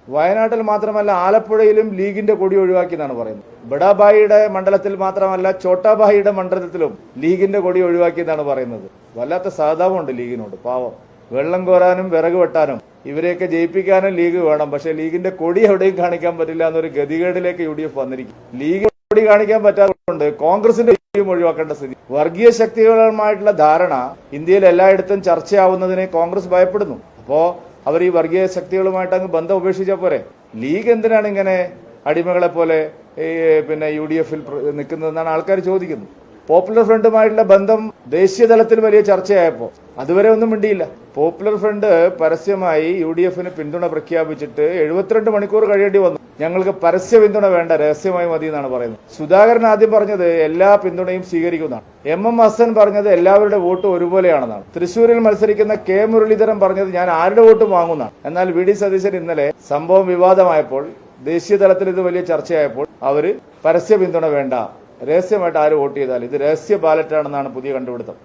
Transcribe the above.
വയനാട്ടിൽ മാത്രമല്ല ആലപ്പുഴയിലും ലീഗിന്റെ കൊടി ഒഴിവാക്കി എന്നാണ് പറയുന്നത്. ബഡാബായിയുടെ മണ്ഡലത്തിൽ മാത്രമല്ല ചോട്ടാബായിയുടെ മണ്ഡലത്തിലും ലീഗിന്റെ കൊടി ഒഴിവാക്കി എന്നാണ് പറയുന്നത്. വല്ലാത്ത സഹതാപമുണ്ട് ലീഗിനോട്. പാവം, വെള്ളം കോരാനും വിറക് വെട്ടാനും ഇവരെയൊക്കെ ജയിപ്പിക്കാനും ലീഗ് വേണം. പക്ഷെ ലീഗിന്റെ കൊടി എവിടെയും കാണിക്കാൻ പറ്റില്ല എന്നൊരു ഗതികേടിലേക്ക് UDF വന്നിരിക്കും. ലീഗ് കൊടി കാണിക്കാൻ പറ്റാത്തതുകൊണ്ട് കോൺഗ്രസിന്റെ ഒഴിവാക്കേണ്ട സ്ഥിതി. വർഗീയ ശക്തികളുമായിട്ടുള്ള ധാരണ ഇന്ത്യയിൽ എല്ലായിടത്തും ചർച്ചയാവുന്നതിനെ കോൺഗ്രസ് ഭയപ്പെടുന്നു. അപ്പോ അവർ ഈ വർഗീയ ശക്തികളുമായിട്ട് അങ്ങ് ബന്ധം ഉപേക്ഷിച്ചാൽ പോരെ. ലീഗ് എന്തിനാണ് ഇങ്ങനെ അടിമകളെ പോലെ UDF-ൽ നിൽക്കുന്നതെന്നാണ് ആൾക്കാർ ചോദിക്കുന്നത്. പോപ്പുലർ ഫ്രണ്ടുമായിട്ടുള്ള ബന്ധം ദേശീയ തലത്തിൽ വലിയ ചർച്ചയായപ്പോൾ അതുവരെ ഒന്നും മിണ്ടിയില്ല. പോപ്പുലർ ഫ്രണ്ട് പരസ്യമായി UDF-ന് പിന്തുണ പ്രഖ്യാപിച്ചിട്ട് 72 മണിക്കൂർ കഴിയേണ്ടി വന്നു. ഞങ്ങൾക്ക് പരസ്യ പിന്തുണ വേണ്ട, രഹസ്യമായി മതി എന്നാണ് പറയുന്നത്. സുധാകരൻ ആദ്യം പറഞ്ഞത് എല്ലാ പിന്തുണയും സ്വീകരിക്കുന്നതാണ്. MM ഹസൻ പറഞ്ഞത് എല്ലാവരുടെ വോട്ടും ഒരുപോലെയാണെന്നാണ്. തൃശൂരിൽ മത്സരിക്കുന്ന K മുരളീധരൻ പറഞ്ഞത് ഞാൻ ആരുടെ വോട്ടും വാങ്ങുന്നതാണ്. എന്നാൽ VD സതീശൻ ഇന്നലെ സംഭവം വിവാദമായപ്പോൾ, ദേശീയ തലത്തിൽ ഇത് വലിയ ചർച്ചയായപ്പോൾ അവര് പരസ്യ പിന്തുണ വേണ്ട, രഹസ്യമായിട്ട് ആര് വോട്ട് ചെയ്താൽ ഇത് രഹസ്യ ബാലറ്റാണെന്നാണ് പുതിയ കണ്ടുപിടുത്തം.